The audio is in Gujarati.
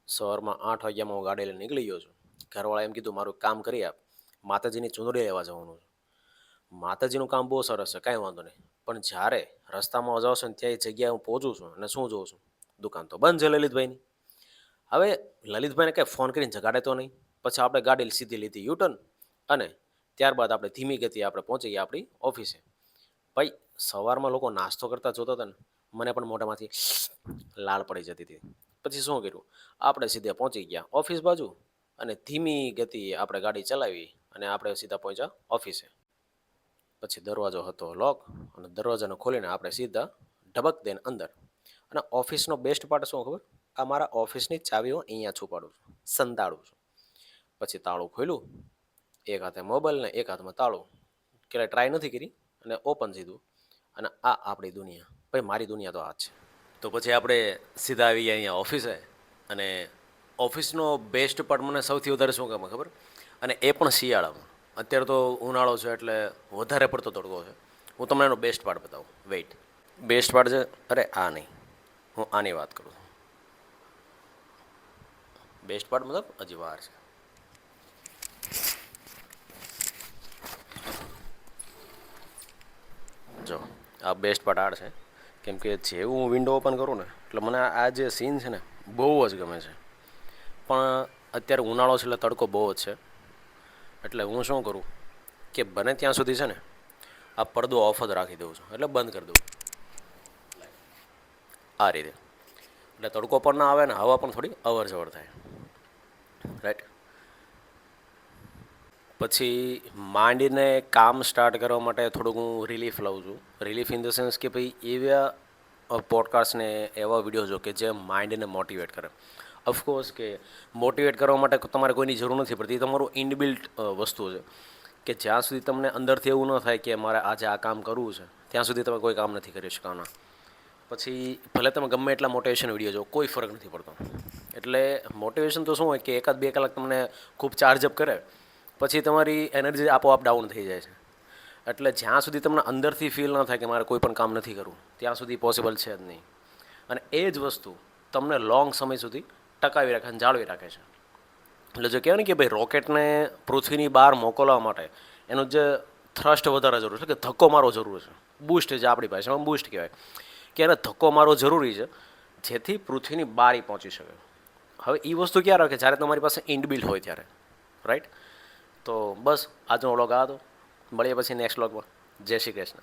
સવારમાં 8 વાગ્યામાં હું ગાડી લઈને નીકળી ગયો છું. ઘરવાળાએ એમ કીધું મારું કામ કરી આપ, માતાજીની ચૂંદડી લેવા જવાનું છે. માતાજીનું કામ બહુ સરસ છે, કાંઈ વાંધો નહીં. પણ જ્યારે રસ્તામાં જાઉં છું ને ત્યાં એ જગ્યાએ હું પહોંચું છું અને શું જોઉં છું, દુકાન તો બંધ છે લલિતભાઈની. હવે લલિતભાઈને કંઈ ફોન કરીને જગાડે તો નહીં. પછી આપણે ગાડી સીધી લીધી યુટર્ન અને ત્યારબાદ આપણે ધીમી ગતિએ આપણે પહોંચી ગયા આપણી ઓફિસે. ભાઈ સવારમાં લોકો નાસ્તો કરતા જોતા હતા ને, મને પણ મોઢામાંથી લાળ પડી જતી હતી. પછી શું કર્યું, આપણે સીધા પહોંચી ગયા ઓફિસ બાજુ અને ધીમી ગતિએ આપણે ગાડી ચલાવી અને આપણે સીધા પહોંચ્યા ઓફિસે. પછી દરવાજો હતો લોક અને દરવાજાને ખોલીને આપણે સીધા ઢબક દઈને અંદર. અને ઓફિસનો બેસ્ટ પાર્ટ શું ખબર, આ મારા ઓફિસની ચાવીઓ અહીંયા છુપાડું છું, સંતાડું છું. પછી તાળું ખોલ્યું, એક હાથે મોબાઈલ ને એક હાથમાં તાળું. ક્યારેય ટ્રાય નથી કરી અને ઓપન સીધું. અને આ આપણી દુનિયા, ભાઈ મારી દુનિયા તો આ જ છે. તો પછી આપણે સીધા આવી ગયા અહીંયા ઓફિસે. અને ઓફિસનો બેસ્ટ પાર્ટ મને સૌથી વધારે શું ગમે ખબર, અને એ પણ શિયાળામાં. અત્યારે તો ઉનાળો છે એટલે વધારે પડતો તડકો છે. હું તમને એનો બેસ્ટ પાર્ટ બતાવું, વેઇટ. બેસ્ટ પાર્ટ છે, અરે આ નહીં, હું આની વાત કરું છું. બેસ્ટ પાર્ટ મતલબ હજી વાર છે. જો આ બેસ્ટ પાર્ટ આડ છે, કેમ કે જેવું હું વિન્ડો ઓપન કરું ને એટલે મને આ જે સીન છે ને બહુ જ ગમે છે. પણ અત્યારે ઉનાળો છે એટલે તડકો બહુ જ છે. એટલે હું શું કરું કે બને ત્યાં સુધી છે ને આ પડદો ઓફ જ રાખી દઉં છું, એટલે બંધ કરી દઉં આ રીતે. એટલે તડકો પણ ના આવે ને હવા પણ થોડી અવર જવર થાય, રાઈટ. પછી માંડીને કામ સ્ટાર્ટ કરવા માટે થોડુંક હું રિલીફ લઉં છું. રિલીફ ઇન ધ સેન્સ કે ભાઈ એવા પોડકાસ્ટને એવા વિડીયો જો કે જે માઇન્ડને મોટિવેટ કરે. ઓફકોર્સ કે મોટિવેટ કરવા માટે તમારે કોઈની જરૂર નથી પડતી, એ તમારું ઇનબિલ્ટ વસ્તુ છે કે જ્યાં સુધી તમને અંદરથી એવું ન થાય કે મારે આજે આ કામ કરવું છે ત્યાં સુધી તમે કોઈ કામ નથી કરી શકવાના. પછી ભલે તમે ગમે એટલા મોટિવેશન વિડીયો જો, કોઈ ફરક નથી પડતો. એટલે મોટિવેશન તો શું હોય કે એકાદ બે કલાક તમને ખૂબ ચાર્જઅપ કરે, પછી તમારી એનર્જી આપોઆપ ડાઉન થઈ જાય છે. એટલે જ્યાં સુધી તમને અંદરથી ફીલ ન થાય કે મારે કોઈ પણ કામ નથી કરવું, ત્યાં સુધી પોસિબલ છે જ નહીં. અને એ જ વસ્તુ તમને લોંગ સમય સુધી ટકાવી રાખે અને જાળવી રાખે છે. એટલે જો કહેવાય ને કે ભાઈ રોકેટને પૃથ્વીની બહાર મોકલવા માટે એનું જે થ્રસ્ટ વધારે જરૂર છે, કે ધક્કો મારવો જરૂર છે, બૂસ્ટ જે આપણી ભાષામાં બૂસ્ટ કહેવાય, કે એને ધક્કો મારવો જરૂરી છે જેથી પૃથ્વીની બહાર પહોંચી શકે. હવે એ વસ્તુ ક્યારે રાખે, જ્યારે તમારી પાસે ઇનબિલ્ટ હોય ત્યારે, રાઈટ. તો બસ આજનો વ્લોગ આ હતો. મળીએ પછી નેક્સ્ટ વ્લોગમાં. જય શ્રી કૃષ્ણ.